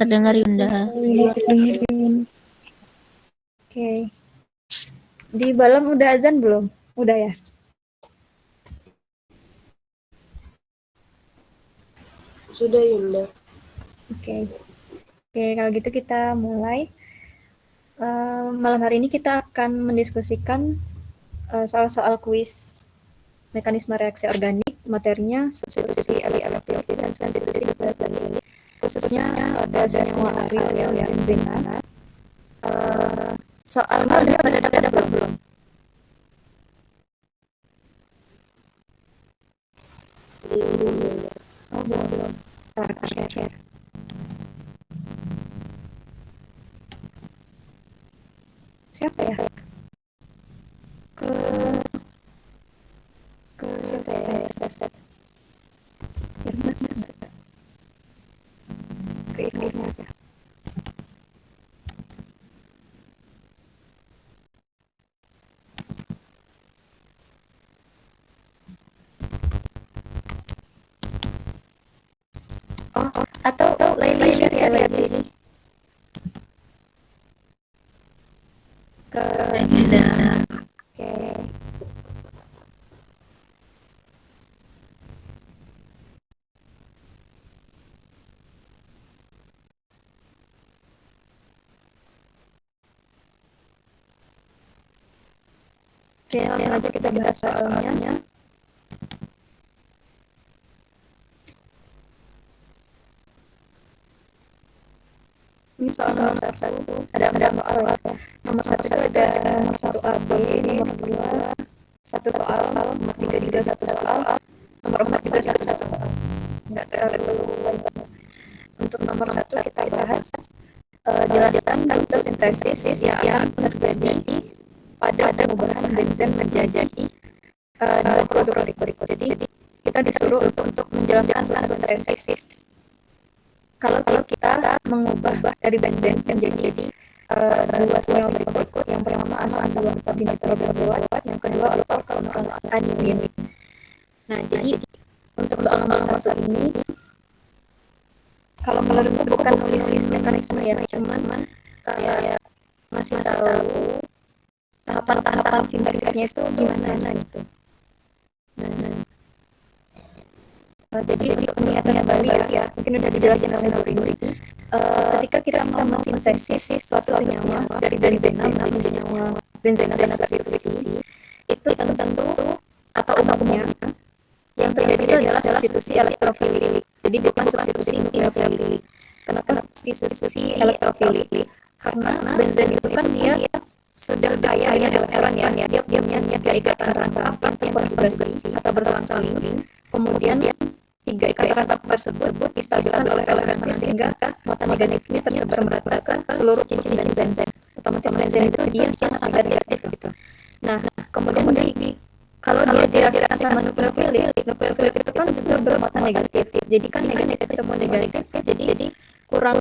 terdengar Yunda. Dengerin. Oke. Di Balam udah azan belum? Udah ya? Sudah Yunda. Oke. Oke, kalau gitu kita mulai. Malam hari ini kita akan mendiskusikan soal-soal kuis mekanisme reaksi organik, materinya substitusi elektrolit dan substitusi nukleotil, khususnya pada senyawa Ariel dan benzena. Soalnya udah pada dapat belum? Oh, belum. Ntar share. Siapa ya? Ke siapa ya? Set. Irma. Ke Irma aja. Atau Laili share ya Laili. Ke Yunda. Oke. Oke, langsung aja kita bahas soalnya. Ini soal nomor satu. Ada soal ya. Nomor satu itu ada nomor satu AB, nomor dua satu soal, nomor tiga satu soal, nomor empat juga satu soal. Nggak terlalu banyak. Untuk nomor satu kita bahas jelaskan fotosintesis yang terjadi pada pengubahan benzen menjadi dua produk. Jadi kita disuruh untuk menjelaskan fotosintesis. Kalau kita mengubah dari benzen menjadi dua senyawa berikut, yang pertama asam dinitrobenzoat, yang kedua alkohol Nah, jadi untuk soal nomor satu ini, kalau menurutku bukan nulis mekanisme ya, cuman kayak masih tahu tahapan sintesisnya itu gimana gitu. Jadi untuk pengingatnya kembali ya, mungkin udah dijelasin oleh Nuri. Ketika kita mau mensintesis suatu senyawa dari benzena menjadi senyawa benzena substitusi, itu tentu atau umumnya yang terjadi itu adalah substitusi elektrofilik. Jadi bukan substitusi nukleofilik. Kenapa substitusi elektrofilik? Karena benzen itu kan dia sudah kaya elektron ya, dia punya 3 ikatan rangkap yang konjugasi atau berselang-seling. Kemudian 3 ikatan rangkap tersebut distabilkan oleh resonansi sehingga muatan negatifnya tersebar merata ke seluruh cincin benzen. Otomatis benzen itu dia sangat reaktif gitu. Nah, kemudian kalau dia direaksikan sama nukleofilik itu kan juga bermuatan negatif. Jadi kan negatif ketemu negatif, jadi kurang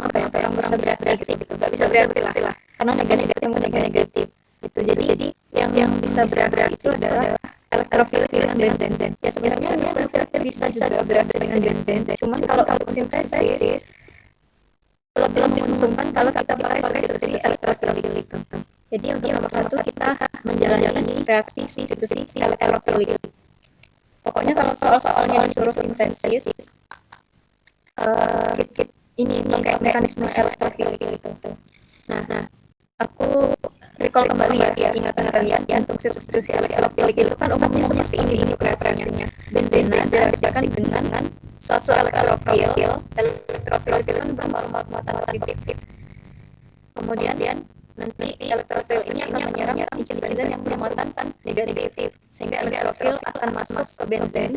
apa ya, kurang bisa bereaksi gitu. Nggak bisa bereaksi lah. Karena negatif ketemu negatif gitu. Jadi yang bisa bereaksi itu adalah elektrofil dengan benzen. Ya sebenarnya nukleofil bisa juga bereaksi dengan benzen. Cuman kalau sintesis lebih menguntungkan kalau kita pakai substitusi elektrofilik. Jadi untuk nomor satu kita menjalani reaksi substitusi elektrofilik. Pokoknya kalau soalnya disuruh sintesis, ini pakai mekanisme elektrofilik itu. Nah, aku recall kembali ya ingatan kalian untuk substitusi elektrofilik itu kan umumnya seperti ini bentuk reaksinya. Benzena direaksikan dengan suatu elektrofil. Elektrofil itu kan bermuatan positif. Kemudian nanti elektrofil ini akan menyerang cincin benzen yang bermuatan negatif, sehingga elektrofil akan masuk ke benzen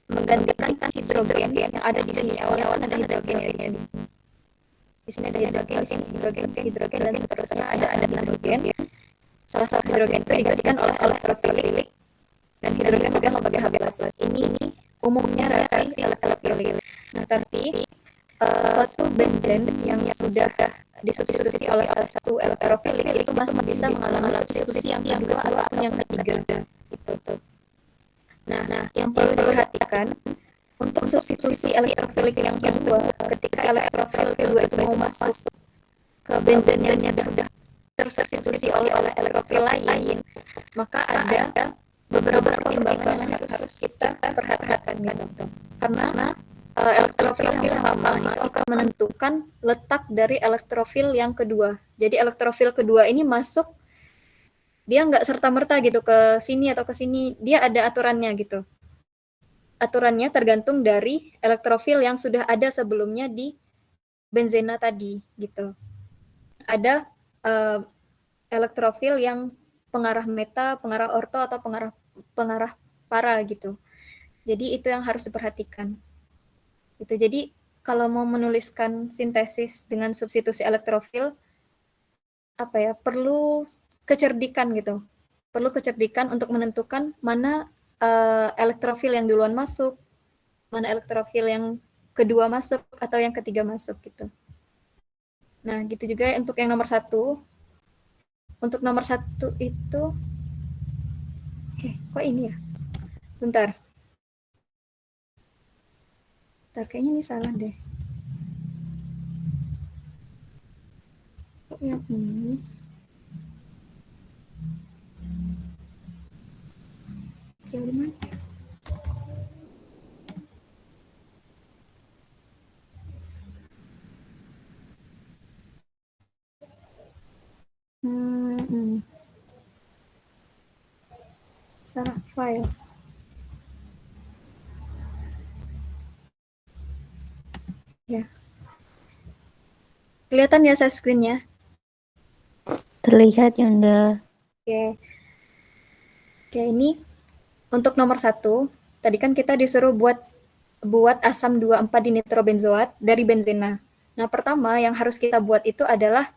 menggantikan hidrogen yang ada di sini. Awalnya ada hidrogen ya di sini ada hidrogen, di sini hidrogen dan seterusnya ada hidrogen. Salah satu hidrogen itu digantikan oleh elektrofilik dan hidrogen juga sebagai H+. Ini umumnya reaksi elektrofilik. Nah, tapi suatu benzen yang sudah disubstitusi oleh salah satu elektrofilik itu masih bisa mengalami substitusi yang kedua ataupun yang ketiga gitu. Nah, yang perlu diperhatikan untuk substitusi elektrofilik yang kedua ketika elektrofil kedua itu mau masuk ke benzen yang sudah tersubstitusi oleh elektrofil lain, maka ada beberapa pertimbangan yang harus kita perhatikan gitu. Karena elektrofil yang pertama itu akan menentukan letak dari elektrofil yang kedua. Jadi elektrofil kedua ini masuk, dia nggak serta-merta gitu ke sini atau ke sini, dia ada aturannya gitu. Aturannya tergantung dari elektrofil yang sudah ada sebelumnya di benzena tadi gitu. Ada elektrofil yang pengarah meta, pengarah orto, atau pengarah para gitu. Jadi itu yang harus diperhatikan. Gitu. Jadi kalau mau menuliskan sintesis dengan substitusi elektrofil, perlu kecerdikan gitu. Perlu kecerdikan untuk menentukan mana elektrofil yang duluan masuk, mana elektrofil yang kedua masuk, atau yang ketiga masuk gitu. Nah, gitu juga untuk yang nomor 1. Untuk nomor 1 itu, kok ini ya? Bentar, kayaknya ini salah deh. Kok yang ini? Yang di mana? Salah file. Ya. Kelihatan ya share screen-nya? Terlihat Yunda. Oke. Oke, ini untuk nomor 1, tadi kan kita disuruh buat asam 2,4 dinitrobenzoat dari benzena. Nah, pertama yang harus kita buat itu adalah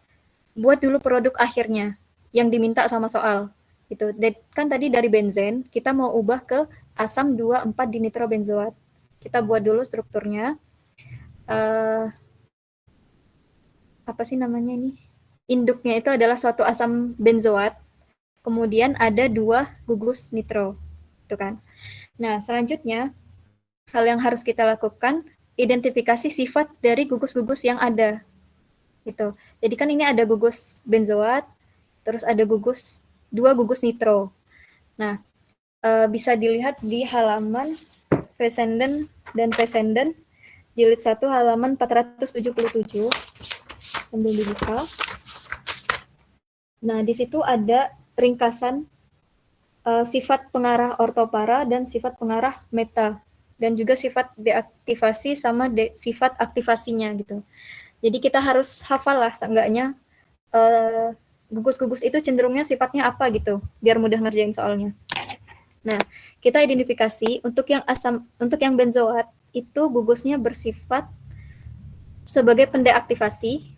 buat dulu produk akhirnya yang diminta sama soal. Gitu. Kan tadi dari benzen kita mau ubah ke asam 2,4 dinitrobenzoat. Kita buat dulu strukturnya. Apa sih namanya ini? Induknya itu adalah suatu asam benzoat. Kemudian ada 2 gugus nitro. Itu kan. Nah, selanjutnya hal yang harus kita lakukan, identifikasi sifat dari gugus-gugus yang ada. Gitu. Jadi kan ini ada gugus benzoat, terus ada 2 gugus nitro. Nah, bisa dilihat di halaman Fessenden dan Fessenden, jilid 1 halaman 477. Sambil dibuka. Nah, di situ ada ringkasan sifat pengarah ortopara dan sifat pengarah meta, dan juga sifat deaktivasi sama sifat aktivasinya gitu. Jadi kita harus hafal lah seenggaknya gugus-gugus itu cenderungnya sifatnya apa gitu, biar mudah ngerjain soalnya. Nah, kita identifikasi untuk yang benzoat itu gugusnya bersifat sebagai pendeaktivasi,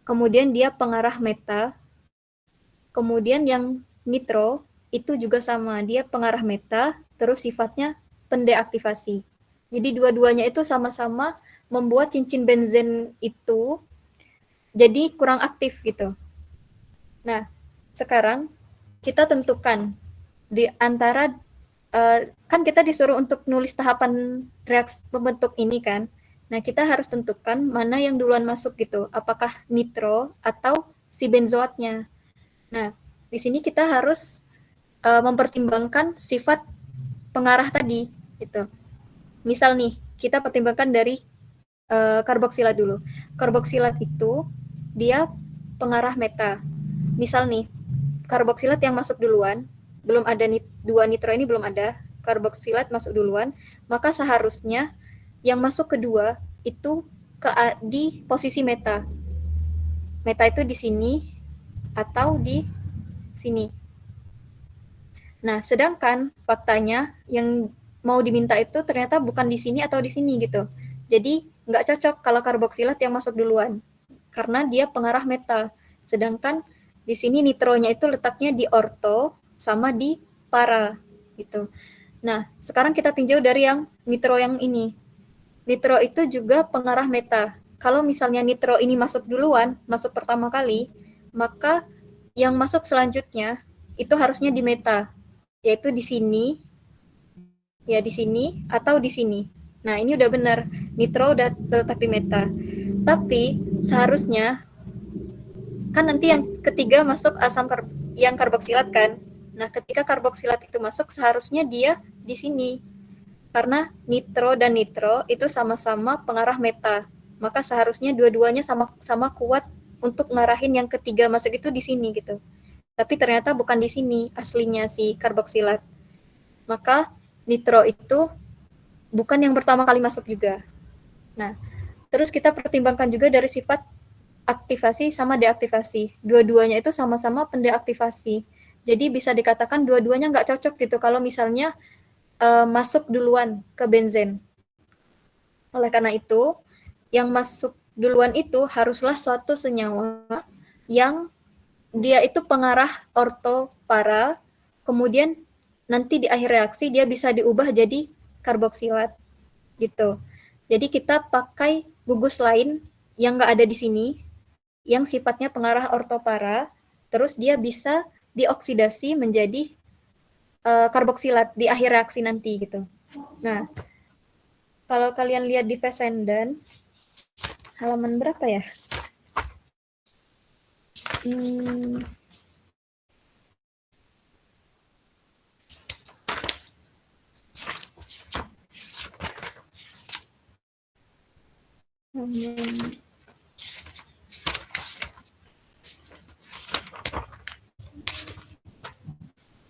kemudian dia pengarah meta, kemudian yang nitro itu juga sama, dia pengarah meta, terus sifatnya pendeaktivasi. Jadi dua-duanya itu sama-sama membuat cincin benzen itu jadi kurang aktif gitu. Nah, sekarang kita tentukan di antara kan kita disuruh untuk nulis tahapan reaksi pembentuk ini kan. Nah, kita harus tentukan mana yang duluan masuk gitu. Apakah nitro atau si benzoatnya. Nah, di sini kita harus mempertimbangkan sifat pengarah tadi gitu. Misal nih, kita pertimbangkan dari karboksilat dulu. Karboksilat itu dia pengarah meta. Misal nih, karboksilat yang masuk duluan, belum ada 2 nitro ini belum ada, karboksilat masuk duluan, maka seharusnya yang masuk kedua itu di posisi meta. Meta itu di sini atau di sini. Nah, sedangkan faktanya yang mau diminta itu ternyata bukan di sini atau di sini gitu. Jadi nggak cocok kalau karboksilat yang masuk duluan, karena dia pengarah meta. Sedangkan di sini nitronya itu letaknya di orto sama di para gitu. Nah, sekarang kita tinjau dari yang nitro yang ini. Nitro itu juga pengarah meta. Kalau misalnya nitro ini masuk duluan, masuk pertama kali, maka yang masuk selanjutnya itu harusnya di meta, yaitu di sini, ya di sini atau di sini. Nah, ini udah benar. Nitro udah terletak di meta. Tapi seharusnya kan nanti yang ketiga masuk yang karboksilat kan. Nah, ketika karboksilat itu masuk seharusnya dia di sini. Karena nitro dan nitro itu sama-sama pengarah meta. Maka seharusnya dua-duanya sama-sama kuat untuk ngarahin yang ketiga masuk itu di sini gitu. Tapi ternyata bukan di sini aslinya si karboksilat. Maka nitro itu bukan yang pertama kali masuk juga. Nah, terus kita pertimbangkan juga dari sifat aktivasi sama deaktivasi. Dua-duanya itu sama-sama pendeaktivasi. Jadi bisa dikatakan dua-duanya nggak cocok gitu kalau misalnya masuk duluan ke benzen. Oleh karena itu, yang masuk duluan itu haruslah suatu senyawa yang dia itu pengarah orto para, kemudian nanti di akhir reaksi dia bisa diubah jadi karboksilat gitu. Jadi kita pakai gugus lain yang nggak ada di sini, yang sifatnya pengarah ortopara, terus dia bisa dioksidasi menjadi karboksilat di akhir reaksi nanti gitu. Nah, kalau kalian lihat di Fessenden, halaman berapa ya? Hmm,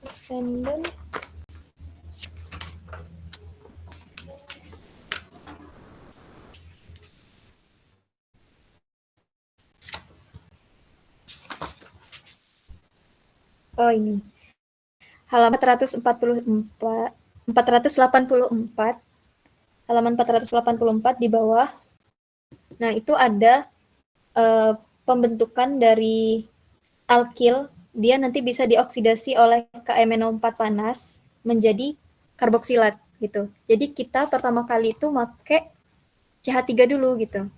Fessenden. Oh ini, halaman 484, halaman 484 di bawah. Nah, itu ada pembentukan dari alkil, dia nanti bisa dioksidasi oleh KMNO4 panas menjadi karboksilat gitu. Jadi kita pertama kali itu pakai CH3 dulu gitu.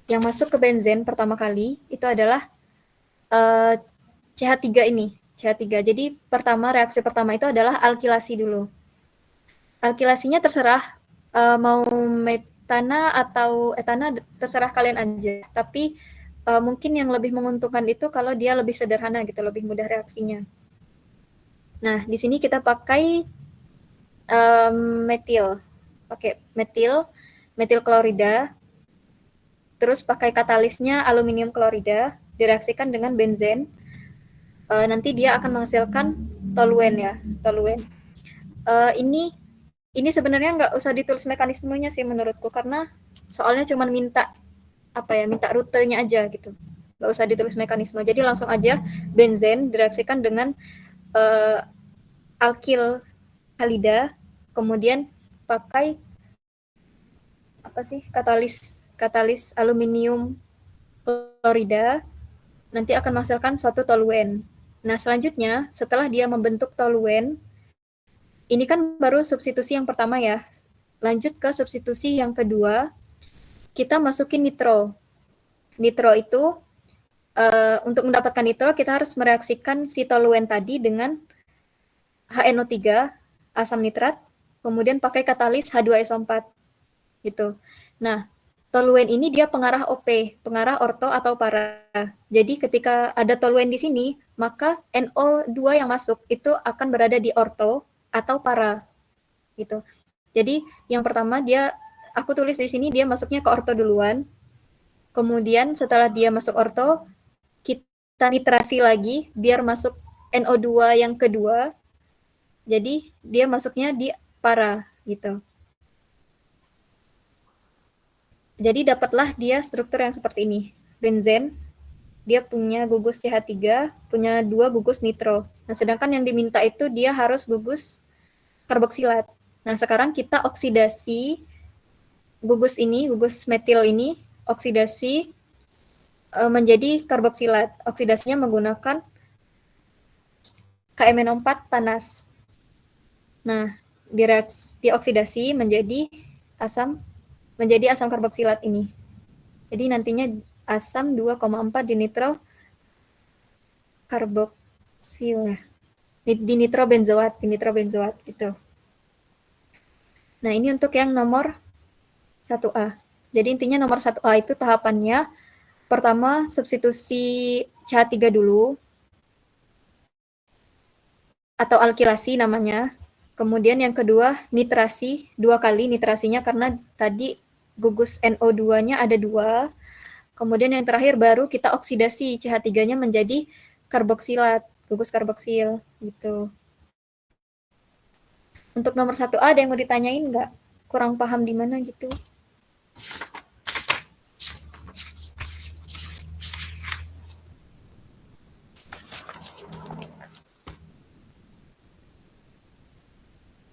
Yang masuk ke benzen pertama kali itu adalah CH3 ini, CH3. Jadi reaksi pertama itu adalah alkilasi dulu. Alkilasinya terserah mau metana atau etana, terserah kalian aja. Tapi mungkin yang lebih menguntungkan itu kalau dia lebih sederhana gitu, lebih mudah reaksinya. Nah, di sini kita pakai pakai metil klorida, terus pakai katalisnya aluminium klorida, direaksikan dengan benzen. Nanti dia akan menghasilkan toluen ya, toluen. Ini sebenarnya nggak usah ditulis mekanismenya sih menurutku, karena soalnya cuma minta rutenya aja gitu, nggak usah ditulis mekanisme. Jadi langsung aja benzen direaksikan dengan alkil halida, kemudian pakai katalis aluminium klorida, nanti akan menghasilkan suatu toluen. Nah, selanjutnya setelah dia membentuk toluen, ini kan baru substitusi yang pertama ya. Lanjut ke substitusi yang kedua, kita masukin nitro. Nitro itu untuk mendapatkan nitro kita harus mereaksikan si toluen tadi dengan HNO3, asam nitrat, kemudian pakai katalis H2SO4 gitu. Nah, toluen ini dia pengarah OP, pengarah orto atau para. Jadi ketika ada toluen di sini, maka NO2 yang masuk itu akan berada di orto atau para gitu. Jadi yang pertama aku tulis di sini dia masuknya ke orto duluan. Kemudian setelah dia masuk orto, kita nitrasi lagi biar masuk NO2 yang kedua. Jadi dia masuknya di para gitu. Jadi dapatlah dia struktur yang seperti ini. Benzen, dia punya gugus CH3, punya 2 gugus nitro. Nah, sedangkan yang diminta itu dia harus gugus karboksilat. Nah, sekarang kita oksidasi gugus metil ini, oksidasi menjadi karboksilat. Oksidasinya menggunakan KMNO4 panas. Nah, dioksidasi menjadi asam karboksilat ini. Jadi nantinya asam 2,4 dinitro karboksil. Dinitro benzoat gitu. Nah, ini untuk yang nomor 1A. Jadi intinya nomor 1A itu tahapannya, pertama substitusi CH3 dulu, atau alkilasi namanya. Kemudian yang kedua nitrasi, 2 kali nitrasinya karena tadi gugus NO2-nya ada 2. Kemudian yang terakhir baru kita oksidasi CH3-nya menjadi karboksilat, gugus karboksil gitu. Untuk nomor 1A ada yang mau ditanyain nggak? Kurang paham di mana gitu?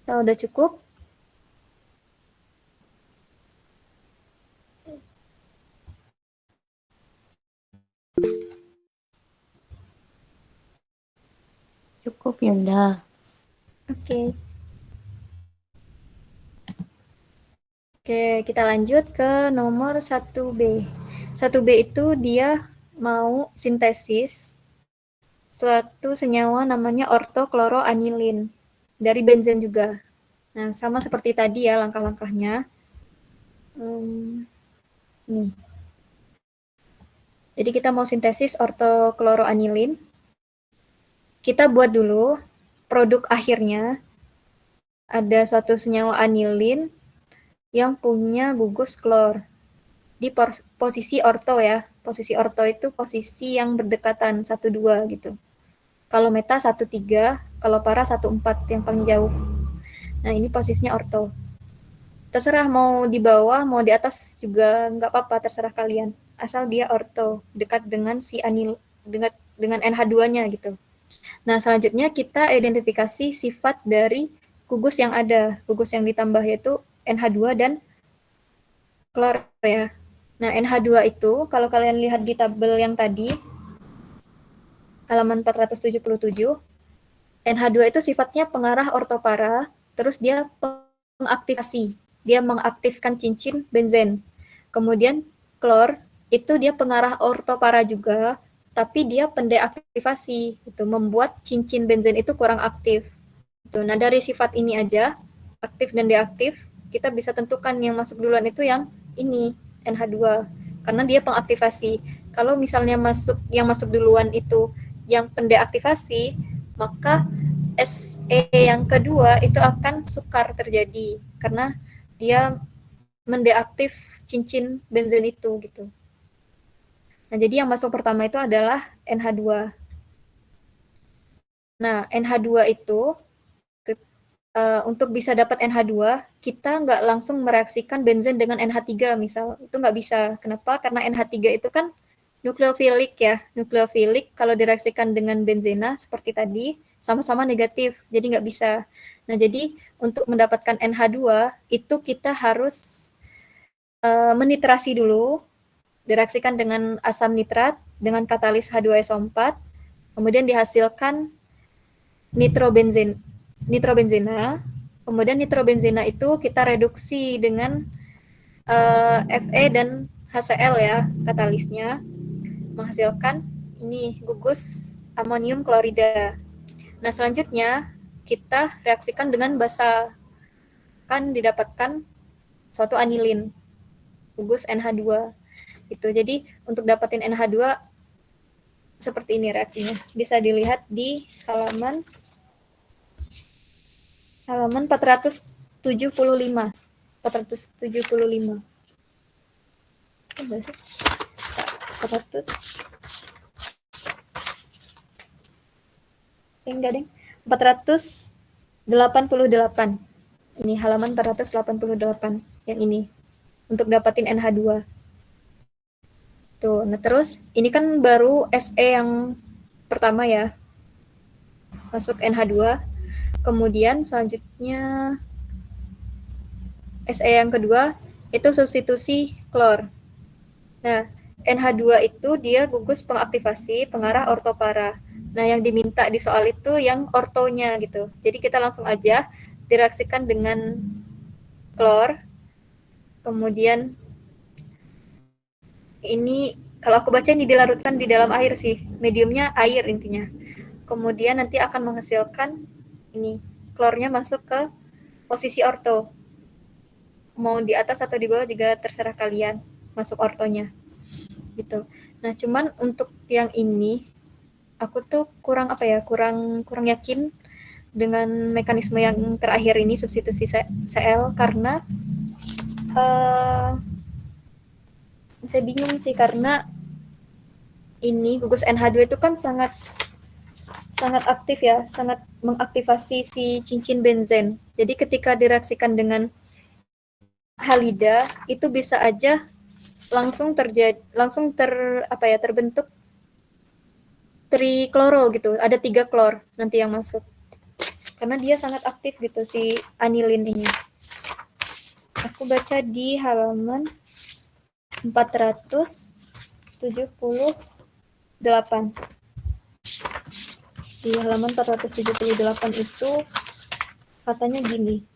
Kalau udah cukup, Cukup Yunda. oke. Oke, kita lanjut ke nomor 1B. 1B itu dia mau sintesis suatu senyawa namanya ortokloroanilin dari benzen juga. Nah, sama seperti tadi ya langkah-langkahnya. Nih. Jadi kita mau sintesis ortokloroanilin. Kita buat dulu produk akhirnya. Ada suatu senyawa anilin yang punya gugus klor di posisi orto ya. Posisi orto itu posisi yang berdekatan 1,2 gitu. Kalau meta 1,3, kalau para 1,4 yang paling jauh. Nah, ini posisinya orto. Terserah mau di bawah, mau di atas juga nggak apa-apa, terserah kalian. Asal dia orto, dekat dengan si anil, dengan NH2-nya gitu. Nah, selanjutnya kita identifikasi sifat dari gugus yang ada. Gugus yang ditambah yaitu NH2 dan klor ya. Nah, NH2 itu kalau kalian lihat di tabel yang tadi, halaman 477, NH2 itu sifatnya pengarah ortopara, terus dia pengaktifasi. Dia mengaktifkan cincin benzen. Kemudian klor itu dia pengarah ortopara juga, tapi dia pendeaktivasi, itu membuat cincin benzen itu kurang aktif. Nah, dari sifat ini aja, aktif dan deaktif, kita bisa tentukan yang masuk duluan itu yang ini, NH2. Karena dia pengaktifasi. Kalau misalnya yang masuk duluan itu yang pendeaktivasi, maka SE yang kedua itu akan sukar terjadi karena dia mendeaktif cincin benzen itu gitu. Nah, jadi yang masuk pertama itu adalah NH2. Nah, NH2 itu untuk bisa dapat NH2, kita nggak langsung mereaksikan benzen dengan NH3 misal. Itu nggak bisa. Kenapa? Karena NH3 itu kan nukleofilik ya. Nukleofilik kalau direaksikan dengan benzena seperti tadi, sama-sama negatif. Jadi nggak bisa. Nah, jadi untuk mendapatkan NH2, itu kita harus menitrasi dulu, direaksikan dengan asam nitrat, dengan katalis H2SO4, kemudian dihasilkan nitrobenzena. Kemudian nitrobenzena itu kita reduksi dengan Fe dan HCl ya, katalisnya, menghasilkan ini gugus amonium klorida. Nah, selanjutnya kita reaksikan dengan basa, kan didapatkan suatu anilin, gugus NH2. Itu. Jadi untuk dapatin NH2 seperti ini reaksinya. Bisa dilihat di halaman 475. 475. 400 enggak deh. 488. Ini halaman 488 yang ini untuk dapatin NH2. Tuh, nah terus ini kan baru SE yang pertama ya. Masuk NH2. Kemudian selanjutnya SE yang kedua itu substitusi klor. Nah, NH2 itu dia gugus pengaktifasi pengarah ortopara. Nah, yang diminta di soal itu yang ortonya gitu. Jadi kita langsung aja direaksikan dengan klor. Kemudian ini kalau aku baca ini dilarutkan di dalam air sih. Mediumnya air intinya. Kemudian nanti akan menghasilkan ini klornya masuk ke posisi orto. mau di atas atau di bawah juga terserah kalian masuk ortonya gitu. Nah, cuman untuk yang ini aku tuh kurang apa ya, kurang yakin dengan mekanisme yang terakhir ini substitusi CL karena uh, saya bingung sih karena ini gugus NH2 itu kan sangat sangat aktif ya, sangat mengaktifasi si cincin benzen. Jadi ketika direaksikan dengan halida itu bisa aja langsung terbentuk trikloro gitu. Ada 3 klor nanti yang masuk. Karena dia sangat aktif gitu si anilin ini. Aku baca di halaman 478. Di halaman 478 itu katanya gini.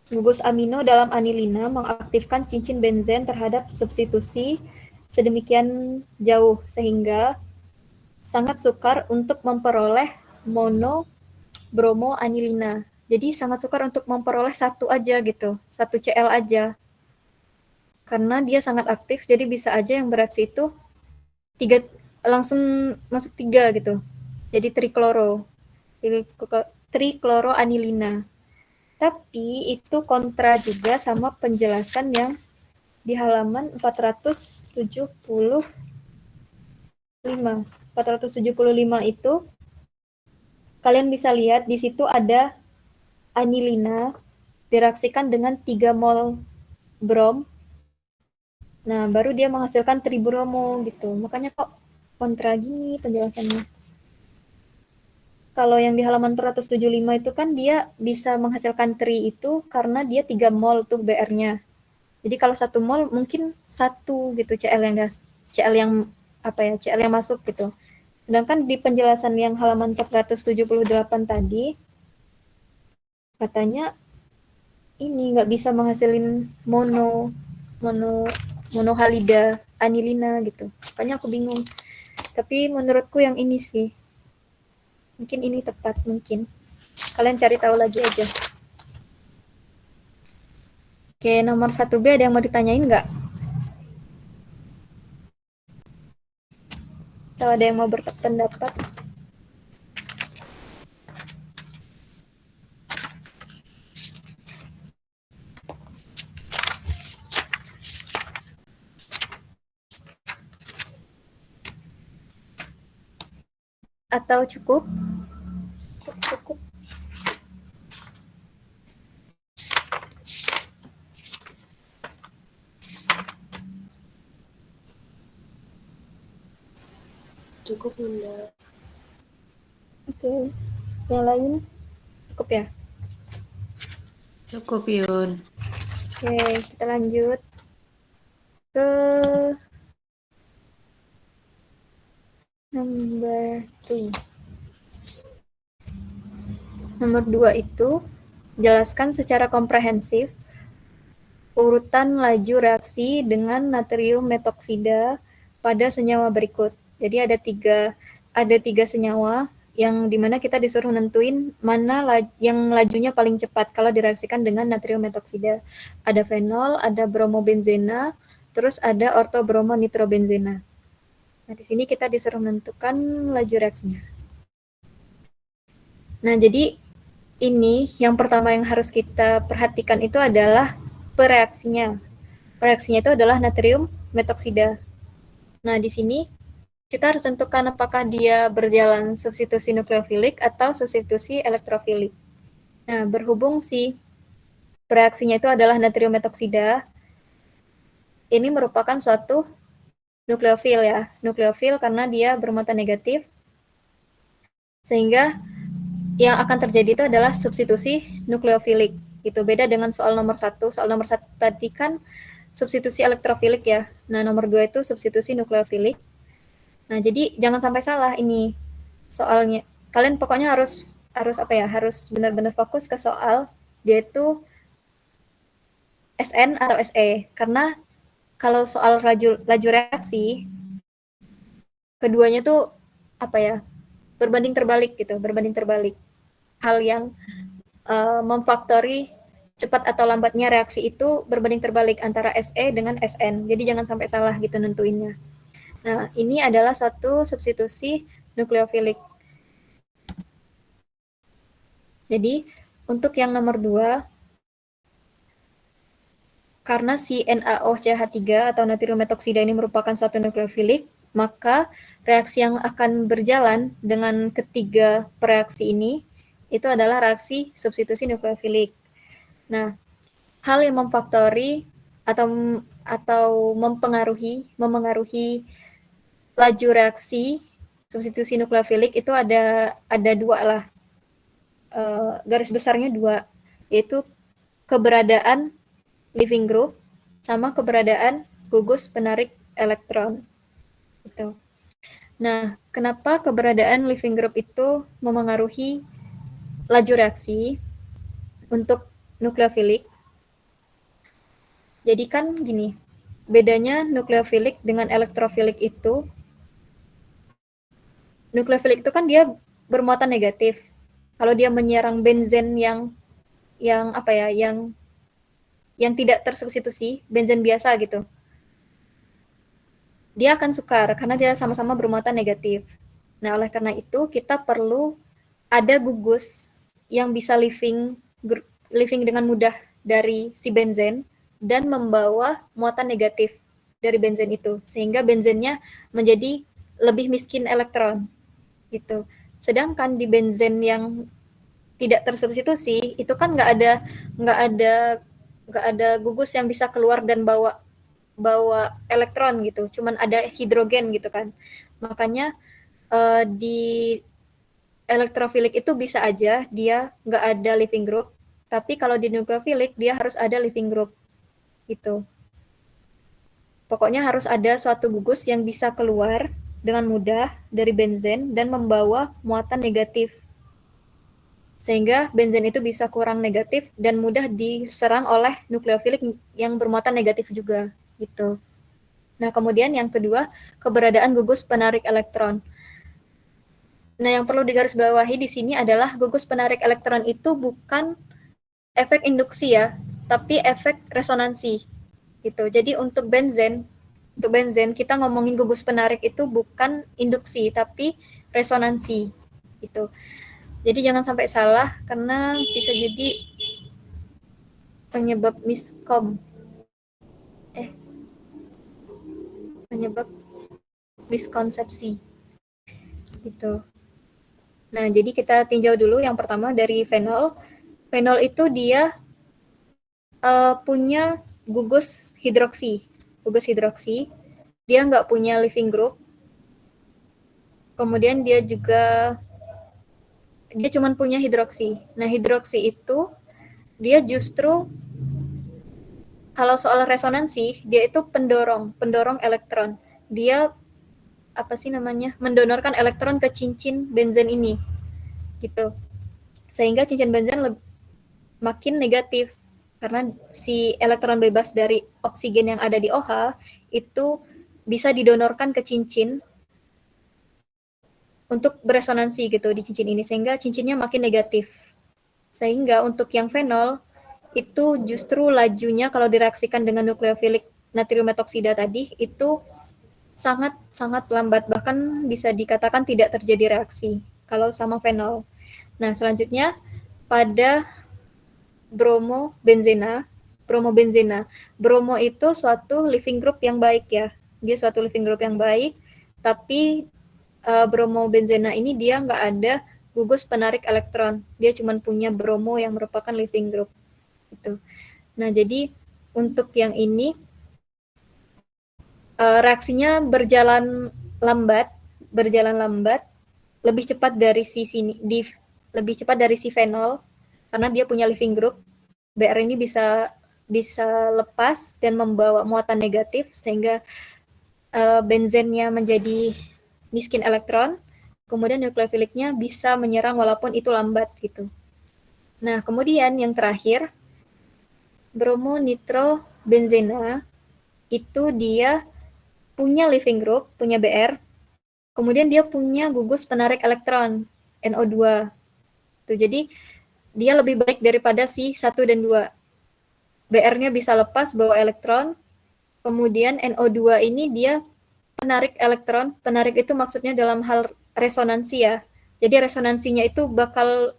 Gugus amino dalam anilina mengaktifkan cincin benzen terhadap substitusi sedemikian jauh sehingga sangat sukar untuk memperoleh monobromoanilina. Jadi sangat sukar untuk memperoleh satu aja gitu, satu Cl aja. Karena dia sangat aktif, jadi bisa aja yang bereaksi itu langsung masuk 3 gitu. Jadi trikloroanilina. Tapi itu kontra juga sama penjelasan yang di halaman 475. 475 itu kalian bisa lihat di situ ada anilina direaksikan dengan 3 mol brom. Nah, baru dia menghasilkan tribromo gitu. Makanya kok kontra gini penjelasannya. Kalau yang di halaman 475 itu kan dia bisa menghasilkan tri itu karena dia 3 mol tuh BR-nya. Jadi kalau 1 mol mungkin 1 gitu CL yang masuk gitu. Sedangkan di penjelasan yang halaman 478 tadi katanya ini nggak bisa menghasilin monohalida anilina gitu. Makanya aku bingung. Tapi menurutku yang ini sih. Mungkin ini tepat, mungkin. Kalian cari tahu lagi aja. Oke, nomor 1B ada yang mau ditanyain nggak? Atau ada yang mau berpendapat? Atau cukup? Cukup. Cukup Bunda. Oke. Yang lain cukup ya? Cukup Yun. Oke, kita lanjut ke number 2. Nomor 2 itu jelaskan secara komprehensif urutan laju reaksi dengan natrium metoksida pada senyawa berikut. Jadi ada tiga senyawa yang dimana kita disuruh nentuin mana yang lajunya paling cepat kalau direaksikan dengan natrium metoksida. Ada fenol, ada bromobenzena, terus ada ortobromonitrobenzena. Nah, di sini kita disuruh menentukan laju reaksinya. Nah, jadi ini yang pertama yang harus kita perhatikan itu adalah pereaksinya. Pereaksinya itu adalah natrium metoksida. Nah, di sini kita harus tentukan apakah dia berjalan substitusi nukleofilik atau substitusi elektrofilik. Nah, berhubung si pereaksinya itu adalah natrium metoksida, ini merupakan suatu nukleofil ya. Nukleofil karena dia bermuatan negatif, sehingga yang akan terjadi itu adalah substitusi nukleofilik. Itu beda dengan soal nomor 1. Soal nomor 1 tadi kan substitusi elektrofilik ya. Nah, nomor 2 itu substitusi nukleofilik. Nah, jadi jangan sampai salah ini soalnya. Kalian pokoknya harus harus benar-benar fokus ke soal dia itu SN atau SE. Karena kalau soal laju reaksi keduanya tuh berbanding terbalik gitu, berbanding terbalik. Hal yang memfaktori cepat atau lambatnya reaksi itu berbanding terbalik antara Se dengan Sn. Jadi jangan sampai salah gitu nentuinnya. Nah, ini adalah suatu substitusi nukleofilik. Jadi, untuk yang nomor 2, karena si NaOCH3 atau natrium metoksida ini merupakan satu nukleofilik, maka reaksi yang akan berjalan dengan ketiga reaksi ini itu adalah reaksi substitusi nukleofilik. Nah, hal yang memfaktori atau memengaruhi laju reaksi substitusi nukleofilik itu ada dua lah, garis besarnya dua, yaitu keberadaan leaving group sama keberadaan gugus penarik elektron. Gitu. Nah, kenapa keberadaan leaving group itu memengaruhi laju reaksi untuk nukleofilik? Jadi kan gini, bedanya nukleofilik dengan elektrofilik itu, nukleofilik itu kan dia bermuatan negatif. Kalau dia menyerang benzen yang apa ya, yang tidak tersubstitusi, benzen biasa gitu, dia akan sukar karena dia sama-sama bermuatan negatif. Nah, oleh karena itu kita perlu ada gugus yang bisa living dengan mudah dari si benzen dan membawa muatan negatif dari benzen itu, sehingga benzennya menjadi lebih miskin elektron gitu. Sedangkan di benzen yang tidak tersubstitusi itu kan nggak ada gugus yang bisa keluar dan bawa elektron gitu, cuman ada hidrogen gitu kan. Makanya di elektrofilik itu bisa aja dia nggak ada leaving group, tapi kalau di nukleofilik dia harus ada leaving group gitu. Pokoknya harus ada suatu gugus yang bisa keluar dengan mudah dari benzen dan membawa muatan negatif, sehingga benzen itu bisa kurang negatif dan mudah diserang oleh nukleofilik yang bermuatan negatif juga gitu. Nah, kemudian yang kedua, keberadaan gugus penarik elektron. Nah, yang perlu digarisbawahi di sini adalah gugus penarik elektron itu bukan efek induksi ya, tapi efek resonansi gitu. Jadi untuk benzen kita ngomongin gugus penarik itu bukan induksi tapi resonansi gitu. Jadi jangan sampai salah karena bisa jadi penyebab penyebab miskonsepsi gitu. Nah, jadi kita tinjau dulu yang pertama dari fenol. Fenol itu dia punya gugus hidroksi. Dia nggak punya leaving group. Kemudian dia cuma punya hidroksi. Nah, hidroksi itu dia justru kalau soal resonansi, dia itu pendorong elektron. Dia mendonorkan elektron ke cincin benzen ini gitu, sehingga cincin benzen makin negatif karena si elektron bebas dari oksigen yang ada di OH itu bisa didonorkan ke cincin untuk beresonansi gitu di cincin ini, sehingga cincinnya makin negatif. Sehingga untuk yang fenol itu justru lajunya kalau direaksikan dengan nukleofilik natrium metoksida tadi itu sangat lambat, bahkan bisa dikatakan tidak terjadi reaksi kalau sama fenol. Nah, selanjutnya pada bromobenzena. Bromo itu suatu leaving group yang baik ya. Dia suatu leaving group yang baik, tapi bromobenzena ini dia nggak ada gugus penarik elektron. Dia cuma punya bromo yang merupakan leaving group. Gitu. Nah, jadi untuk yang ini reaksinya berjalan lambat, lebih cepat dari si fenol karena dia punya leaving group. Br ini bisa lepas dan membawa muatan negatif sehingga benzennya menjadi miskin elektron. Kemudian nukleofiliknya bisa menyerang walaupun itu lambat gitu. Nah, kemudian yang terakhir bromonitrobenzena itu dia punya leaving group, punya Br, Kemudian dia punya gugus penarik elektron, NO2. Tuh, jadi dia lebih baik daripada si 1 dan 2. Br-nya bisa lepas bawa elektron, kemudian NO2 ini dia penarik elektron. Penarik itu maksudnya dalam hal resonansi ya. Jadi resonansinya itu bakal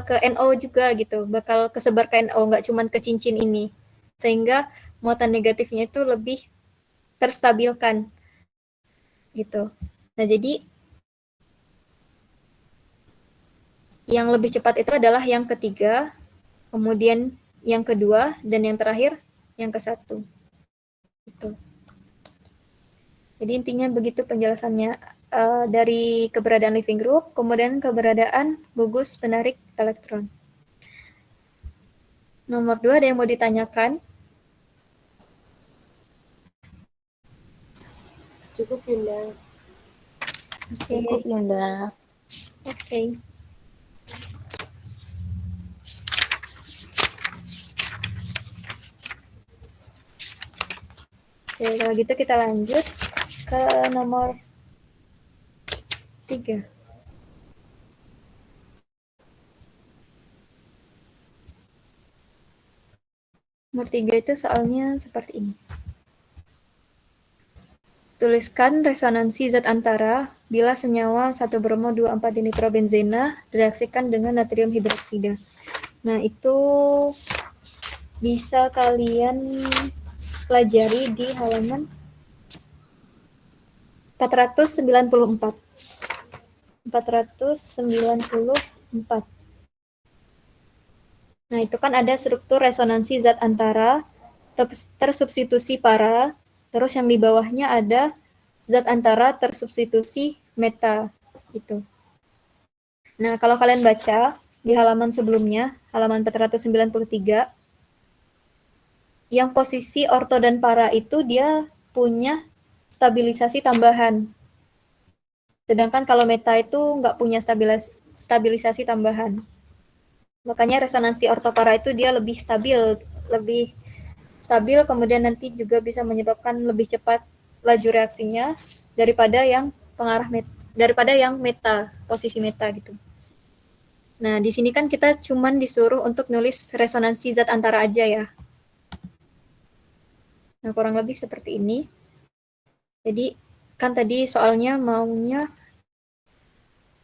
ke NO juga gitu, bakal kesebar ke NO, nggak cuma ke cincin ini. Sehingga muatan negatifnya itu lebih terstabilkan gitu. Nah, jadi yang lebih cepat itu adalah yang ketiga, kemudian yang kedua, dan yang terakhir yang ke satu. Gitu. Jadi intinya begitu penjelasannya dari keberadaan living group, kemudian keberadaan gugus penarik elektron. Nomor 2 ada yang mau ditanyakan? Cukup Yunda. Oke. Cukup Yunda. Oke. Oke, kalau gitu kita lanjut ke nomor 3. Nomor 3 itu soalnya seperti ini. Tuliskan resonansi zat antara bila senyawa 1 bromo 24 dinitrobenzena direaksikan dengan natrium hidroksida. Nah, itu bisa kalian pelajari di halaman 494. 494. Nah, itu kan ada struktur resonansi zat antara, tersubstitusi para, terus yang di bawahnya ada zat antara tersubstitusi meta gitu. Nah, kalau kalian baca di halaman sebelumnya, halaman 493, yang posisi orto dan para itu dia punya stabilisasi tambahan. Sedangkan kalau meta itu nggak punya stabilisasi tambahan. Makanya resonansi ortopara itu dia lebih stabil, kemudian nanti juga bisa menyebabkan lebih cepat laju reaksinya daripada yang meta, posisi meta gitu. Nah, di sini kan kita cuman disuruh untuk nulis resonansi zat antara aja ya. Nah, kurang lebih seperti ini. Jadi, kan tadi soalnya maunya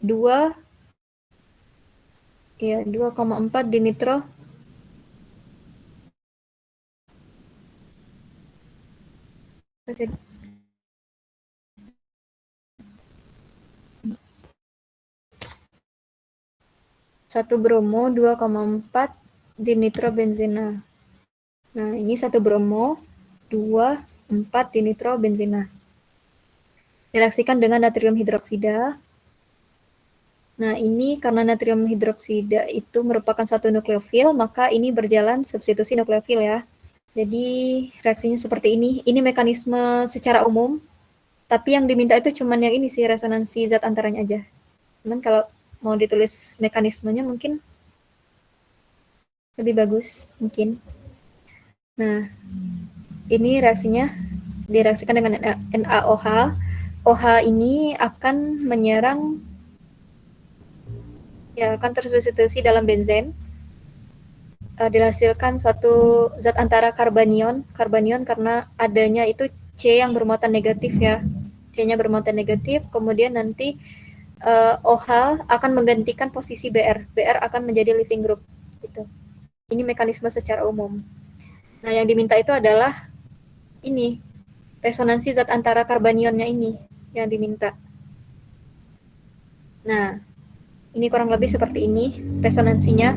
2,4 dinitro satu bromo 2,4 dinitrobenzena. Nah, ini 1 bromo 2,4 dinitrobenzena. Direaksikan dengan natrium hidroksida. Nah, ini karena natrium hidroksida itu merupakan satu nukleofil, maka ini berjalan substitusi nukleofil ya. Jadi reaksinya seperti ini. Ini mekanisme secara umum, tapi yang diminta itu cuman yang ini sih, resonansi zat antaranya aja. Cuman kalau mau ditulis mekanismenya mungkin lebih bagus, mungkin. Nah, ini reaksinya direaksikan dengan NaOH. OH ini akan menyerang, ya akan tersubstitusi dalam benzen. Dihasilkan suatu zat antara karbanion karena adanya itu C yang bermuatan negatif ya. C-nya bermuatan negatif, kemudian nanti OH akan menggantikan posisi BR. BR akan menjadi living group gitu. Ini mekanisme secara umum. Nah, yang diminta itu adalah ini, resonansi zat antara karbanionnya ini yang diminta. Nah, ini kurang lebih seperti ini resonansinya.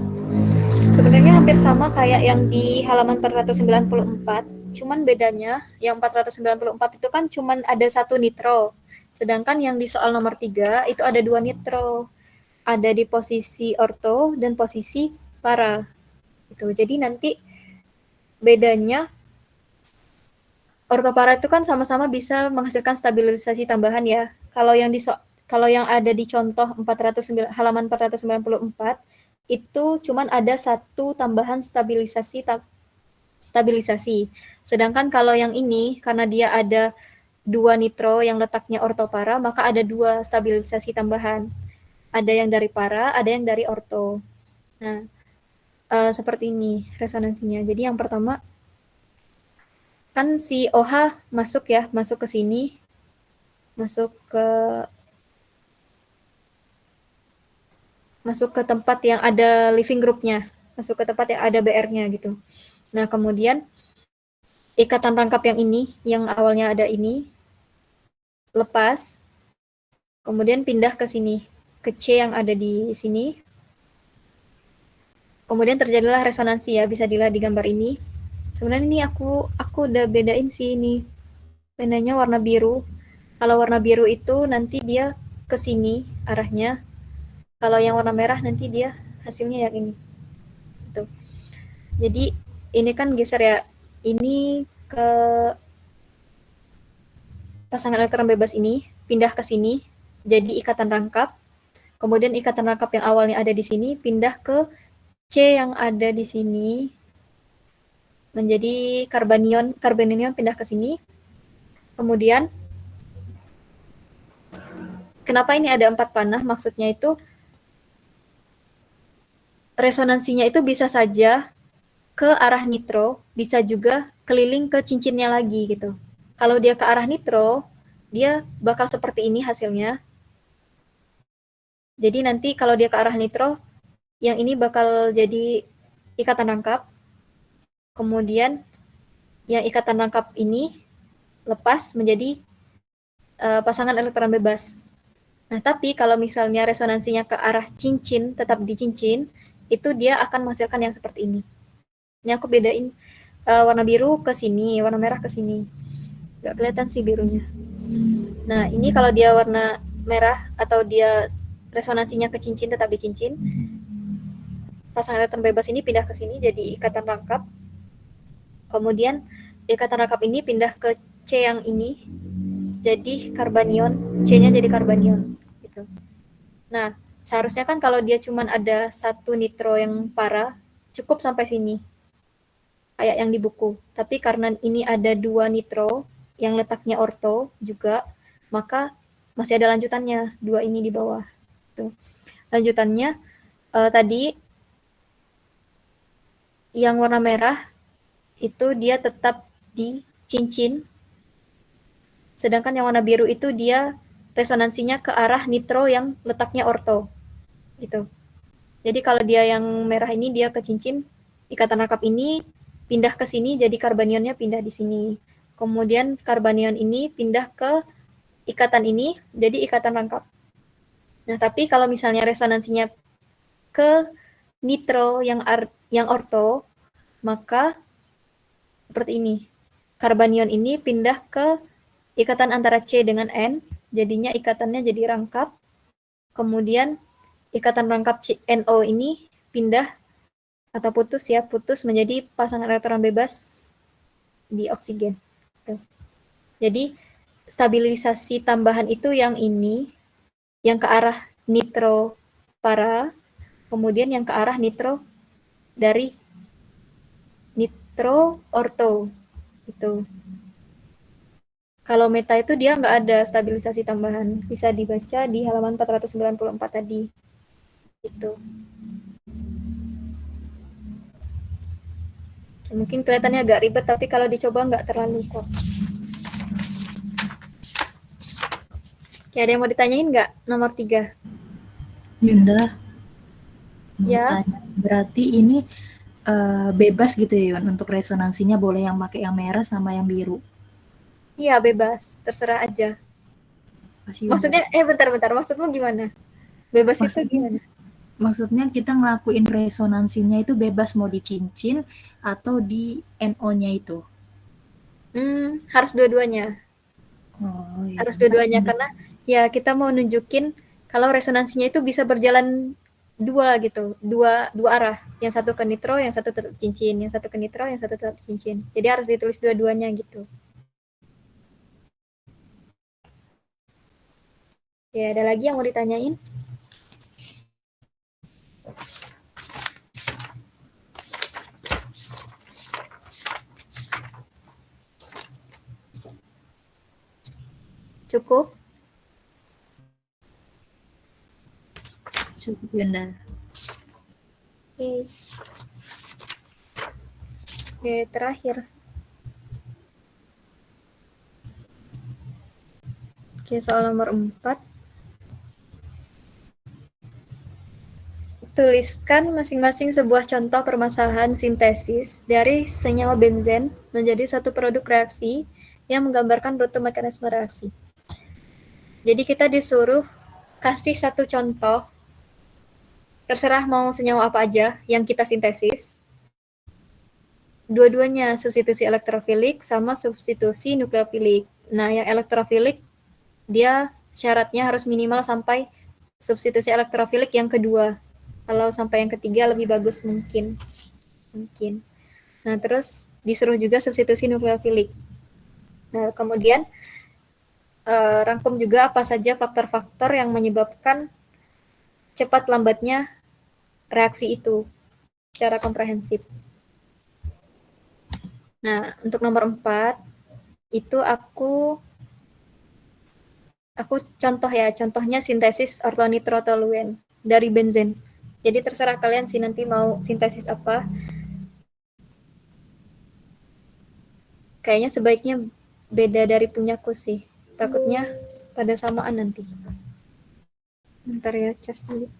Sebenarnya hampir sama kayak yang di halaman 494, cuman bedanya yang 494 itu kan cuman ada 1 nitro. Sedangkan yang di soal nomor 3 itu ada 2 nitro. Ada di posisi orto dan posisi para. Gitu. Jadi nanti bedanya ortopara itu kan sama-sama bisa menghasilkan stabilisasi tambahan ya. Kalau yang ada di contoh halaman 494 itu cuman ada 1 tambahan stabilisasi. Sedangkan kalau yang ini karena dia ada dua nitro yang letaknya ortopara, maka ada dua stabilisasi tambahan. Ada yang dari para, ada yang dari orto. Nah, seperti ini resonansinya. Jadi yang pertama, kan si OH masuk ya, masuk ke sini, masuk ke tempat yang ada living groupnya, masuk ke tempat yang ada BR-nya gitu. Nah, kemudian ikatan rangkap yang ini, yang awalnya ada ini, lepas, kemudian pindah ke sini, ke C yang ada di sini. Kemudian terjadilah resonansi ya, bisa dilihat di gambar ini. Sebenarnya ini aku udah bedain sih ini. Bedanya warna biru. Kalau warna biru itu nanti dia ke sini arahnya. Kalau yang warna merah nanti dia hasilnya yang ini. Gitu. Jadi ini kan geser ya. Ini ke pasangan elektron bebas ini pindah ke sini jadi ikatan rangkap. Kemudian ikatan rangkap yang awalnya ada di sini pindah ke C yang ada di sini menjadi karbanion pindah ke sini. Kemudian kenapa ini ada 4 panah? Maksudnya itu resonansinya itu bisa saja ke arah nitro, bisa juga keliling ke cincinnya lagi gitu. Kalau dia ke arah nitro, dia bakal seperti ini hasilnya. Jadi nanti kalau dia ke arah nitro, yang ini bakal jadi ikatan rangkap. Kemudian yang ikatan rangkap ini lepas menjadi pasangan elektron bebas. Nah, tapi kalau misalnya resonansinya ke arah cincin, tetap di cincin, itu dia akan menghasilkan yang seperti ini. Ini aku bedain warna biru ke sini, warna merah ke sini. Gak kelihatan sih birunya. Nah, ini kalau dia warna merah atau dia resonansinya ke cincin, tetap di cincin, pasangan elektron bebas ini pindah ke sini jadi ikatan rangkap. Kemudian ikatan rangkap ini pindah ke C yang ini, jadi karbanion, C-nya jadi karbanion. Gitu. Nah, seharusnya kan kalau dia cuma ada satu nitro yang para, cukup sampai sini. Kayak yang di buku. Tapi karena ini ada dua nitro yang letaknya orto juga, maka masih ada lanjutannya, dua ini di bawah. Tuh. Lanjutannya tadi yang warna merah itu dia tetap di cincin, sedangkan yang warna biru itu dia resonansinya ke arah nitro yang letaknya orto. Gitu. Jadi kalau dia yang merah ini dia ke cincin, ikatan rangkap ini pindah ke sini jadi karbanionnya pindah di sini. Kemudian karbanion ini pindah ke ikatan ini jadi ikatan rangkap. Nah, tapi kalau misalnya resonansinya ke nitro yang orto, maka seperti ini. Karbanion ini pindah ke ikatan antara C dengan N, jadinya ikatannya jadi rangkap. Kemudian ikatan rangkap NO ini pindah atau putus menjadi pasangan elektron bebas di oksigen. Tuh. Jadi stabilisasi tambahan itu yang ini, yang ke arah nitro para, kemudian yang ke arah nitro dari nitro orto. Itu. Kalau meta itu dia nggak ada stabilisasi tambahan. Bisa dibaca di halaman 494 tadi. Itu. Mungkin kelihatannya agak ribet, tapi kalau dicoba nggak terlalu kok. Oke, ada yang mau ditanyain nggak? Nomor 3. Yunda, mau Ya. tanya. Berarti ini bebas gitu ya, Yun, untuk resonansinya boleh yang pakai yang merah sama yang biru. Iya, bebas. Terserah aja. Kasih Yunda. Maksudnya, bentar. Maksudmu gimana? Bebas itu gimana? Maksudnya kita ngelakuin resonansinya itu bebas mau di cincin atau di NO-nya itu. Harus dua-duanya. Oh, iya. Harus dua-duanya karena ya kita mau nunjukin kalau resonansinya itu bisa berjalan dua gitu, dua arah. Yang satu ke nitro, yang satu tetap cincin, yang satu ke nitro, yang satu tetap cincin. Jadi harus ditulis dua-duanya gitu. Ya, ada lagi yang mau ditanyain? Cukup? Cukup Yunda. Oke. Oke, terakhir. Oke, soal nomor 4. Tuliskan masing-masing sebuah contoh permasalahan sintesis dari senyawa benzen menjadi satu produk reaksi yang menggambarkan bruto mekanisme reaksi. Jadi kita disuruh kasih satu contoh, terserah mau senyawa apa aja yang kita sintesis. Dua-duanya substitusi elektrofilik sama substitusi nukleofilik. Nah, yang elektrofilik dia syaratnya harus minimal sampai substitusi elektrofilik yang kedua. Kalau sampai yang ketiga lebih bagus mungkin. Nah, terus disuruh juga substitusi nukleofilik. Nah, kemudian rangkum juga apa saja faktor-faktor yang menyebabkan cepat lambatnya reaksi itu secara komprehensif. Nah, untuk nomor 4 itu aku contohnya sintesis ortonitrotoluen dari benzen. Jadi terserah kalian sih nanti mau sintesis apa. Kayaknya sebaiknya beda dari punyaku sih. Takutnya pada samaan nanti. Bentar ya, cas dulu.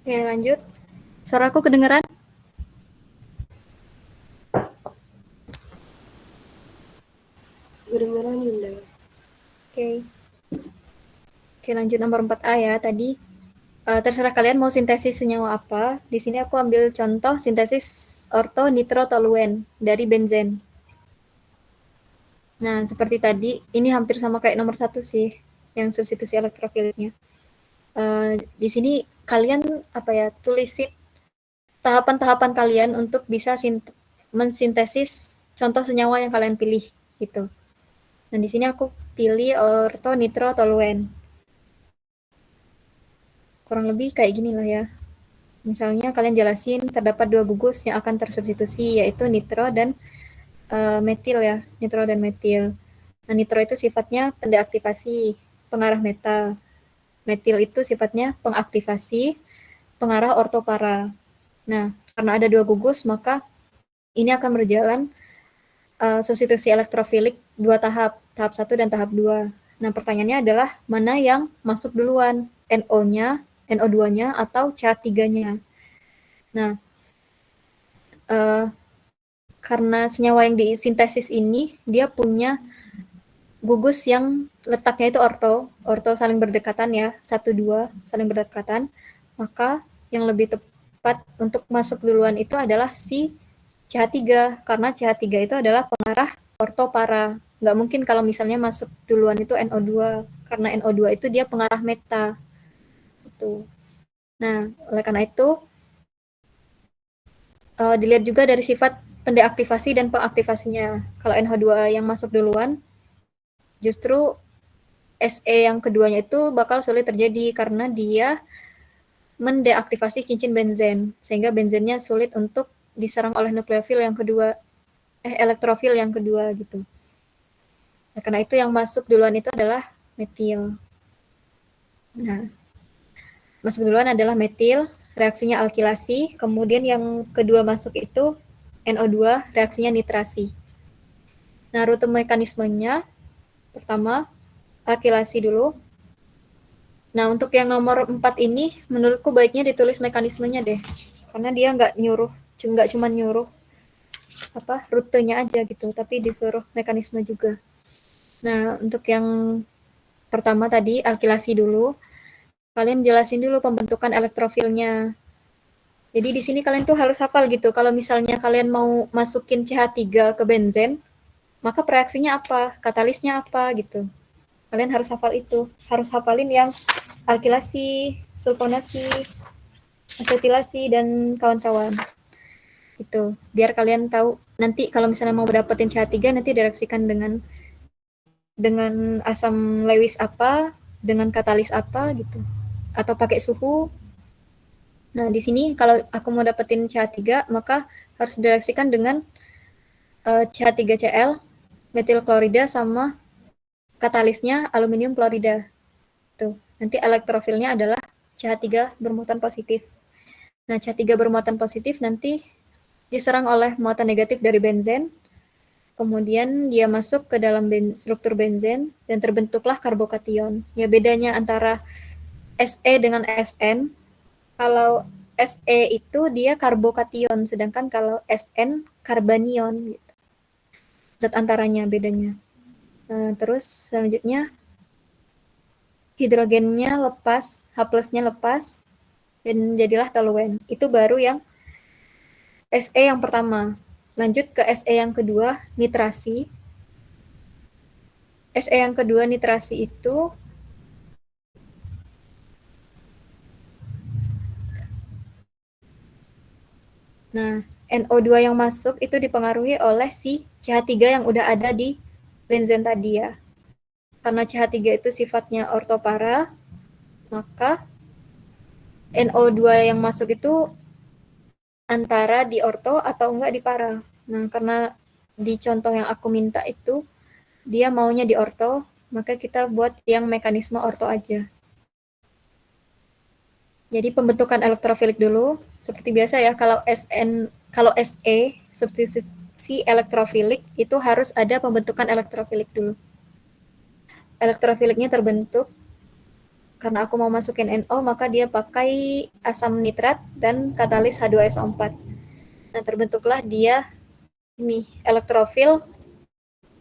Oke, lanjut. Suaraku kedengeran? Kedengeran Yunda. Oke. Oke, lanjut nomor 4A ya. Tadi terserah kalian mau sintesis senyawa apa. Di sini aku ambil contoh sintesis ortonitrotoluen dari benzen. Nah, seperti tadi, ini hampir sama kayak nomor 1 sih, yang substitusi elektrofiliknya. Di sini kalian tulisin tahapan-tahapan kalian untuk bisa mensintesis contoh senyawa yang kalian pilih gitu. Nah, di sini aku pilih ortonitrotoluen. Kurang lebih kayak gini lah ya. Misalnya kalian jelasin terdapat 2 gugus yang akan tersubstitusi, yaitu nitro dan metil ya, nitro dan metil. Nah, nitro itu sifatnya pendeaktivasi, pengarah meta. Metil itu sifatnya pengaktivasi, pengarah ortopara. Nah, karena ada 2 gugus, maka ini akan berjalan substitusi elektrofilik 2 tahap 1 dan tahap 2. Nah, pertanyaannya adalah mana yang masuk duluan, NO-nya, NO2-nya, atau CH3-nya. Nah, karena senyawa yang disintesis ini, dia punya gugus yang letaknya itu orto saling berdekatan ya, 1-2 saling berdekatan, maka yang lebih tepat untuk masuk duluan itu adalah si CH3, karena CH3 itu adalah pengarah ortopara. Nggak mungkin kalau misalnya masuk duluan itu NO2, karena NO2 itu dia pengarah meta. Gitu. Nah, oleh karena itu, dilihat juga dari sifat pendeaktivasi dan pengaktivasinya. Kalau NH2 yang masuk duluan, justru SE yang keduanya itu bakal sulit terjadi karena dia mendeaktivasi cincin benzen, sehingga benzennya sulit untuk diserang oleh nukleofil yang kedua, elektrofil yang kedua gitu. Nah, karena itu yang masuk duluan itu adalah metil. Nah, masuk duluan adalah metil, reaksinya alkilasi, kemudian yang kedua masuk itu NO2, reaksinya nitrasi. Nah, rute mekanismenya, pertama, alkilasi dulu. Nah, untuk yang nomor 4 ini, menurutku baiknya ditulis mekanismenya deh. Karena dia nggak cuma nyuruh rutenya aja gitu, tapi disuruh mekanisme juga. Nah, untuk yang pertama tadi, alkilasi dulu. Kalian jelasin dulu pembentukan elektrofilnya. Jadi di sini kalian tuh harus hafal gitu. Kalau misalnya kalian mau masukin CH3 ke benzen, maka reaksinya apa, katalisnya apa gitu. Kalian harus hafal itu. Harus hafalin yang alkilasi, sulfonasi, asetilasi, dan kawan-kawan. Gitu. Biar kalian tahu nanti kalau misalnya mau dapetin CH3 nanti direaksikan dengan asam Lewis apa, dengan katalis apa gitu. Atau pakai suhu. Nah, di sini kalau aku mau dapetin CH3 maka harus direaksikan dengan CH3Cl, metil klorida sama katalisnya aluminium klorida. Tuh, nanti elektrofilnya adalah CH3 bermuatan positif. Nah, CH3 bermuatan positif nanti diserang oleh muatan negatif dari benzen, kemudian dia masuk ke dalam struktur benzen dan terbentuklah karbokation. Ya, bedanya antara Se dengan Sn, kalau Se itu dia karbokation, sedangkan kalau Sn karbanion. Gitu. Zat antaranya bedanya. Nah, terus selanjutnya hidrogennya lepas, H+-nya lepas, dan jadilah toluen. Itu baru yang Se yang pertama. Lanjut ke Se yang kedua, nitrasi. Se yang kedua nitrasi itu nah, NO2 yang masuk itu dipengaruhi oleh si CH3 yang udah ada di benzen tadi ya. Karena CH3 itu sifatnya ortopara, maka NO2 yang masuk itu antara di orto atau enggak di para. Nah, karena di contoh yang aku minta itu dia maunya di orto, maka kita buat yang mekanisme orto aja. Jadi pembentukan elektrofilik dulu, seperti biasa ya, kalau Se, substitusi elektrofilik, itu harus ada pembentukan elektrofilik dulu. Elektrofiliknya terbentuk, karena aku mau masukin NO, maka dia pakai asam nitrat dan katalis H2SO4. Nah, terbentuklah dia ini, elektrofil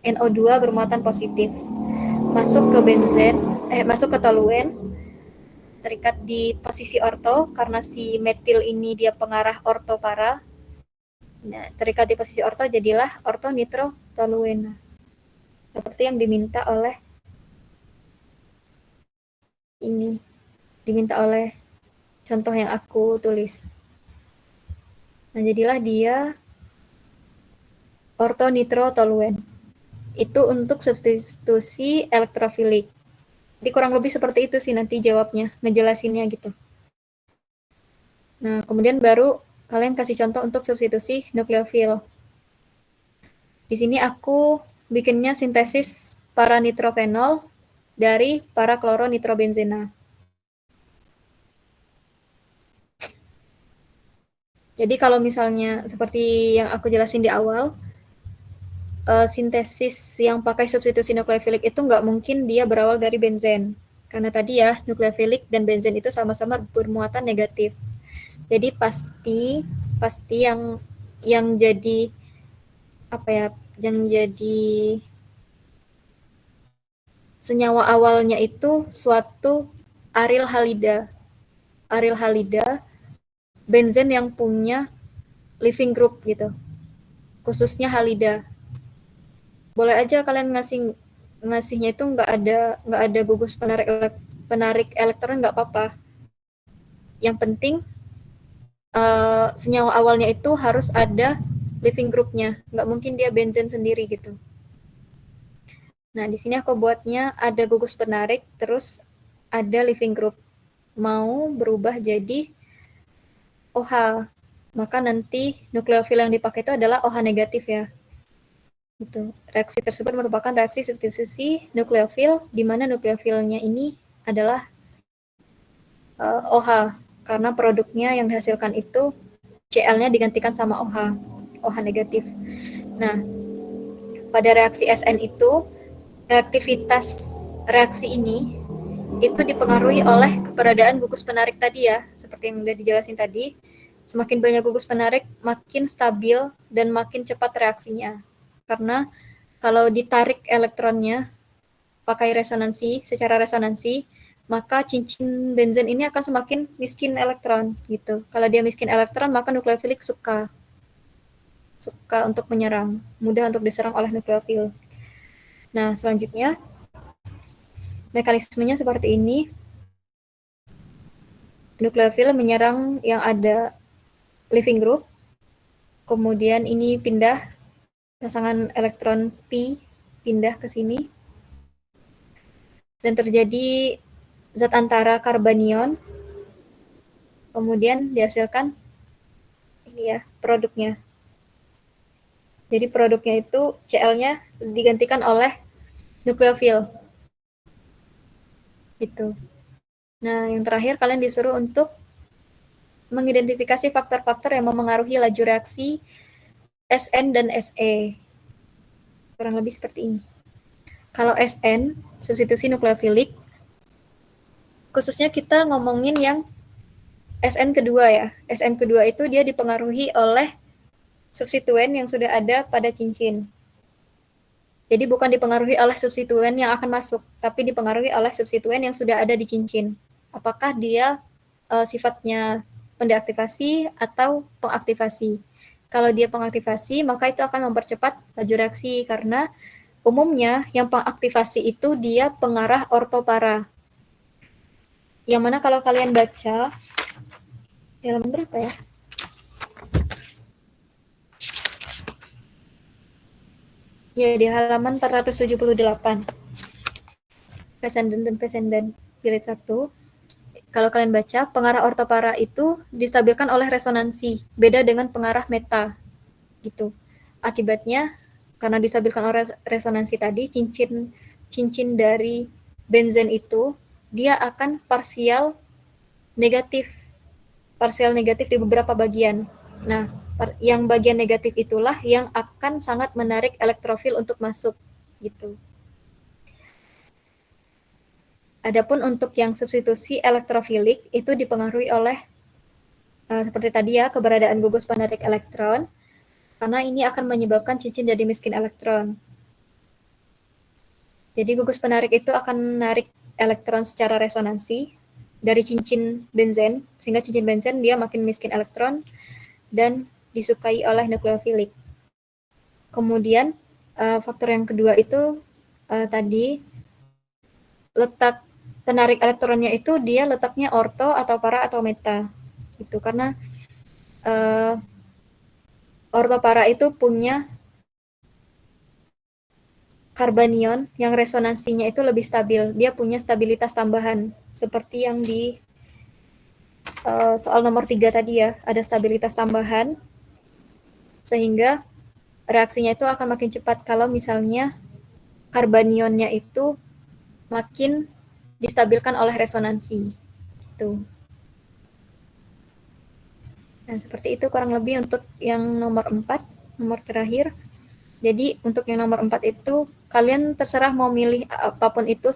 NO2 bermuatan positif. Masuk ke benzen, masuk ke toluen, terikat di posisi orto karena si metil ini dia pengarah orto para. Nah, terikat di posisi orto jadilah orto nitro toluena. Seperti yang diminta oleh contoh yang aku tulis. Nah, jadilah dia orto nitro toluen. Itu untuk substitusi elektrofilik. Jadi kurang lebih seperti itu sih nanti jawabnya, ngejelasinnya gitu. Nah, kemudian baru kalian kasih contoh untuk substitusi nukleofil. Di sini aku bikinnya sintesis para nitrophenol dari para kloronitrobenzena. Jadi kalau misalnya seperti yang aku jelasin di awal, sintesis yang pakai substitusi nukleofilik itu nggak mungkin dia berawal dari benzen. Karena tadi ya, nukleofilik dan benzen itu sama-sama bermuatan negatif. Jadi pasti yang jadi senyawa awalnya itu suatu aryl halida. Aryl halida benzen yang punya leaving group gitu. Khususnya halida. Boleh aja kalian ngasihnya itu nggak ada gugus penarik elektron, nggak apa-apa. Yang penting senyawa awalnya itu harus ada leaving groupnya, nggak mungkin dia benzen sendiri gitu. Nah, di sini aku buatnya ada gugus penarik, terus ada living group. Mau berubah jadi OH, maka nanti nukleofil yang dipakai itu adalah OH negatif ya. Gitu. Reaksi tersebut merupakan reaksi substitusi nukleofil, di mana nukleofilnya ini adalah OH, karena produknya yang dihasilkan itu Cl-nya digantikan sama OH, OH negatif. Nah, pada reaksi SN itu, reaktivitas reaksi ini itu dipengaruhi oleh keberadaan gugus penarik tadi ya, seperti yang udah dijelasin tadi. Semakin banyak gugus penarik, makin stabil dan makin cepat reaksinya. Karena kalau ditarik elektronnya pakai resonansi, secara resonansi, maka cincin benzen ini akan semakin miskin elektron gitu. Kalau dia miskin elektron, maka nukleofilik suka untuk menyerang, mudah untuk diserang oleh nukleofil. Nah, selanjutnya mekanismenya seperti ini. Nukleofil menyerang yang ada leaving group, kemudian ini pindah, pasangan elektron P pindah ke sini, dan terjadi zat antara karbanion, kemudian dihasilkan ini ya produknya. Jadi produknya itu Cl-nya digantikan oleh nukleofil. Gitu. Nah, yang terakhir kalian disuruh untuk mengidentifikasi faktor-faktor yang memengaruhi laju reaksi SN dan Se. Kurang lebih seperti ini. Kalau SN, substitusi nukleofilik, khususnya kita ngomongin yang SN kedua ya. SN kedua itu dia dipengaruhi oleh substituen yang sudah ada pada cincin. Jadi bukan dipengaruhi oleh substituen yang akan masuk, tapi dipengaruhi oleh substituen yang sudah ada di cincin. Apakah dia sifatnya pendeaktivasi atau pengaktivasi. Kalau dia pengaktivasi, maka itu akan mempercepat laju reaksi karena umumnya yang pengaktivasi itu dia pengarah ortopara. Yang mana kalau kalian baca di halaman berapa ya? Ya, di halaman 478. Pesenden dan pesenden jilid 1. Kalau kalian baca, pengarah ortopara itu distabilkan oleh resonansi, beda dengan pengarah meta. Gitu. Akibatnya karena distabilkan oleh resonansi tadi, cincin dari benzen itu dia akan parsial negatif di beberapa bagian. Nah, yang bagian negatif itulah yang akan sangat menarik elektrofil untuk masuk gitu. Adapun untuk yang substitusi elektrofilik itu dipengaruhi oleh seperti tadi ya, keberadaan gugus penarik elektron, karena ini akan menyebabkan cincin jadi miskin elektron. Jadi gugus penarik itu akan menarik elektron secara resonansi dari cincin benzen, sehingga cincin benzen dia makin miskin elektron dan disukai oleh nukleofilik. Kemudian faktor yang kedua itu tadi letak penarik elektronnya itu dia letaknya orto atau para atau meta gitu, karena ortopara itu punya karbanion yang resonansinya itu lebih stabil, dia punya stabilitas tambahan seperti yang di soal nomor 3 tadi ya, ada stabilitas tambahan sehingga reaksinya itu akan makin cepat kalau misalnya karbanionnya itu makin distabilkan oleh resonansi gitu. Nah, seperti itu kurang lebih untuk yang nomor 4, nomor terakhir. Jadi untuk yang nomor 4 itu kalian terserah mau milih apapun itu,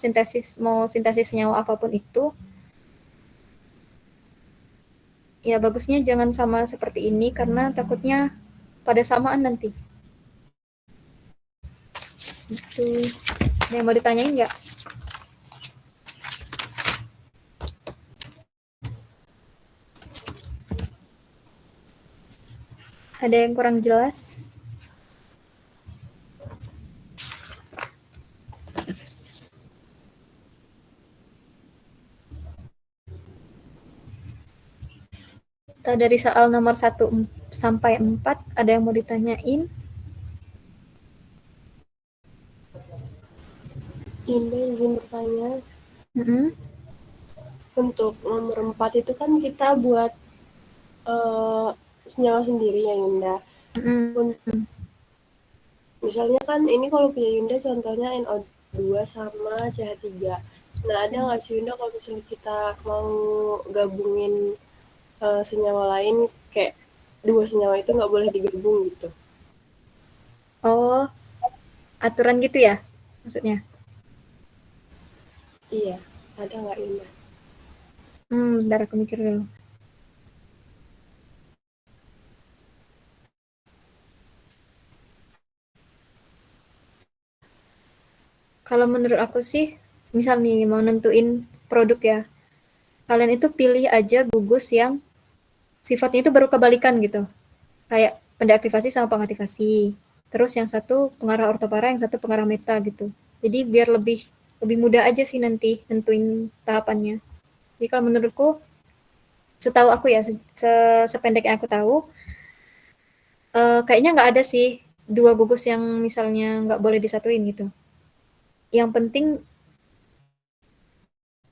mau sintesis senyawa apapun itu. Ya bagusnya jangan sama seperti ini karena takutnya pada samaan nanti. Itu. Ada yang mau ditanyain nggak? Ada yang kurang jelas? Dari soal nomor 1 sampai 4, ada yang mau ditanyain? Yunda izin bertanya, Mm-mm. untuk nomor 4 itu kan kita buat eh, senyawa sendiri ya Yunda. Mm-mm. Misalnya kan ini kalau punya Yunda contohnya NO2 sama CH3. Nah ada nggak sih Yunda kalau misalnya kita mau gabungin senyawa lain kayak dua senyawa itu nggak boleh digabung gitu. Oh, aturan gitu ya maksudnya? Iya, ada nggak Yunda? Bentar aku mikir dulu. Kalau menurut aku sih, misal nih mau nentuin produk ya, kalian itu pilih aja gugus yang sifatnya itu baru kebalikan gitu. Kayak pendeaktivasi sama pengaktifasi. Terus yang satu pengarah ortopara, yang satu pengarah meta gitu. Jadi biar lebih lebih mudah aja sih nanti nentuin tahapannya. Jadi kalau menurutku, setahu aku ya, sependek yang aku tahu, kayaknya nggak ada sih dua gugus yang misalnya nggak boleh disatuin gitu. Yang penting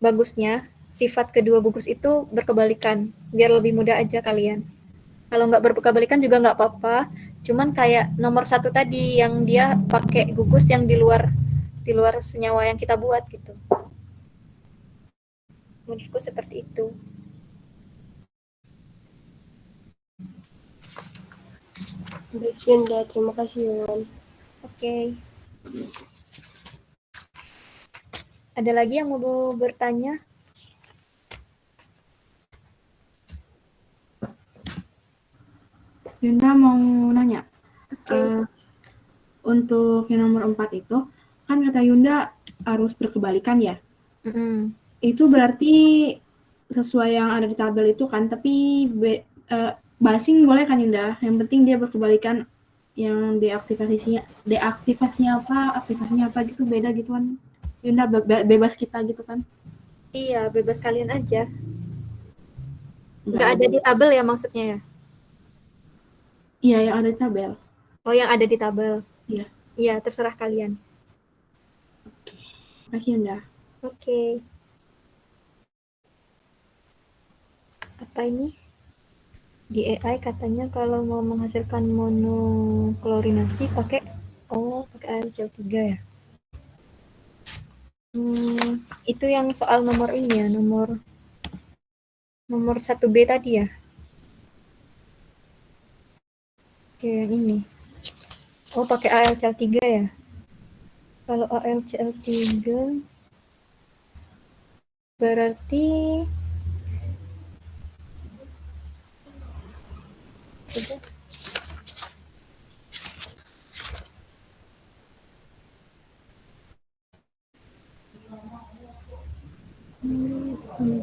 bagusnya sifat kedua gugus itu berkebalikan, biar lebih mudah aja kalian. Kalau nggak berkebalikan juga nggak apa-apa, cuman kayak nomor satu tadi yang dia pakai gugus yang di luar senyawa yang kita buat gitu. Menurutku seperti itu. Baik Yunda, terima kasih Yun. Oke, ada lagi yang mau bertanya? Yunda mau nanya, Oke. eh, untuk yang nomor 4 itu, kan kata Yunda harus berkebalikan ya. Mm-mm. Itu berarti sesuai yang ada di tabel itu kan, tapi basing boleh kan Yunda? Yang penting dia berkebalikan, yang deaktivasinya apa, aktivasinya apa gitu beda gitu kan. Yunda bebas kita gitu kan. Iya, bebas kalian aja. Nggak Nggak ada ada. di tabel ya maksudnya ya? Iya, yang ada di tabel. Oh, yang ada di tabel. Iya. Iya, terserah kalian. Makasih Yunda. Oke. Apa ini? Di AI katanya kalau mau menghasilkan monoklorinasi pakai air CL3 ya. Itu yang soal nomor ini ya, nomor 1B tadi ya. Oke, yang ini. Oh, pakai AlCl3 ya. Kalau AlCl3 berarti hmm,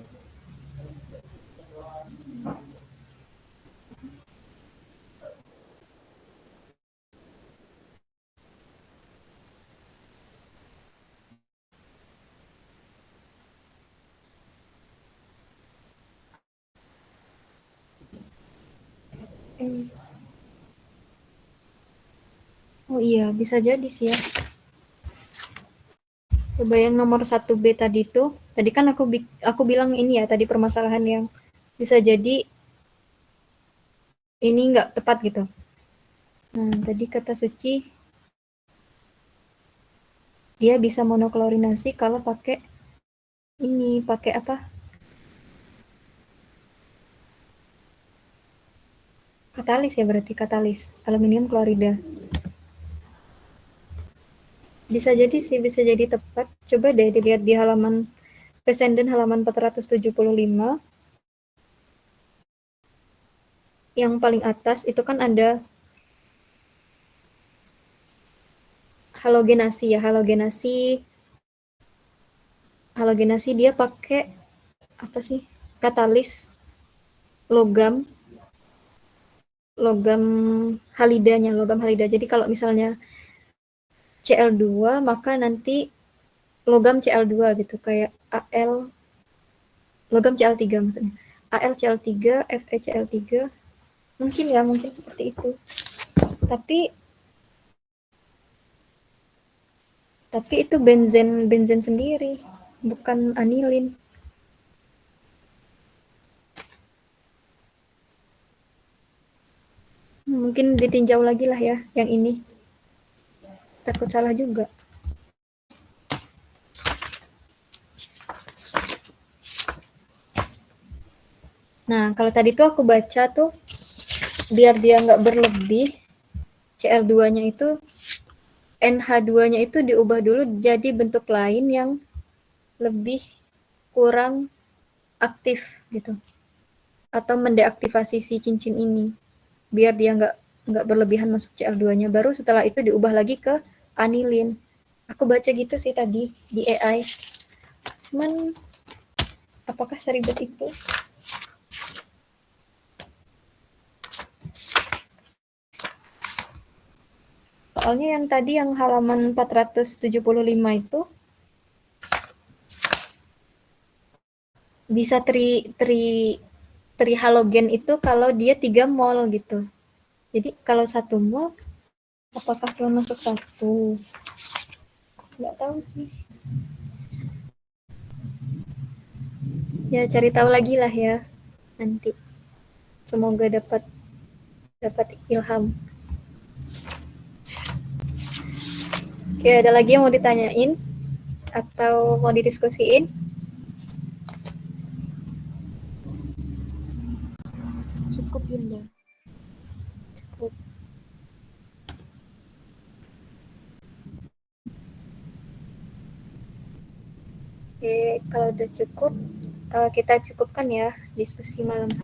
eh, oh iya, bisa jadi sih ya. Coba yang nomor 1B tadi tuh, tadi kan aku bilang ini ya, tadi permasalahan yang bisa jadi ini nggak tepat gitu. Nah, tadi kata Suci, dia bisa monoklorinasi kalau pakai apa? Katalis ya berarti, katalis aluminium klorida. Bisa jadi sih, bisa jadi tepat. Coba deh dilihat di halaman Pesenden halaman 475. Yang paling atas itu kan ada halogenasi ya, halogenasi dia pakai apa sih? Katalis logam logam logam halida. Jadi kalau misalnya Cl2 maka nanti logam Cl2 gitu kayak logam Cl3 maksudnya. AlCl3, FeCl3 mungkin ya, mungkin seperti itu. Tapi Tapi itu benzen sendiri, bukan anilin. Mungkin ditinjau lagi lah ya yang ini. Takut salah juga. Nah, kalau tadi tuh aku baca tuh, biar dia nggak berlebih, Cl2-nya itu, NH2-nya itu diubah dulu jadi bentuk lain yang lebih kurang aktif gitu. Atau mendeaktivasi si cincin ini. Biar dia nggak berlebihan masuk Cl2-nya. Baru setelah itu diubah lagi ke anilin. Aku baca gitu sih tadi di AI. Cuman, apakah seribet itu? Soalnya yang tadi yang halaman 475 itu bisa tri halogen itu kalau dia 3 mol gitu. Jadi kalau 1 mol apakah cuma masuk 1? Nggak tahu sih. Ya cari tahu lagi lah ya nanti. Semoga dapat ilham. Oke, ada lagi yang mau ditanyain atau mau didiskusiin? Cukup Yunda. Cukup. Oke, kalau udah cukup, kita cukupkan ya diskusi malam hari.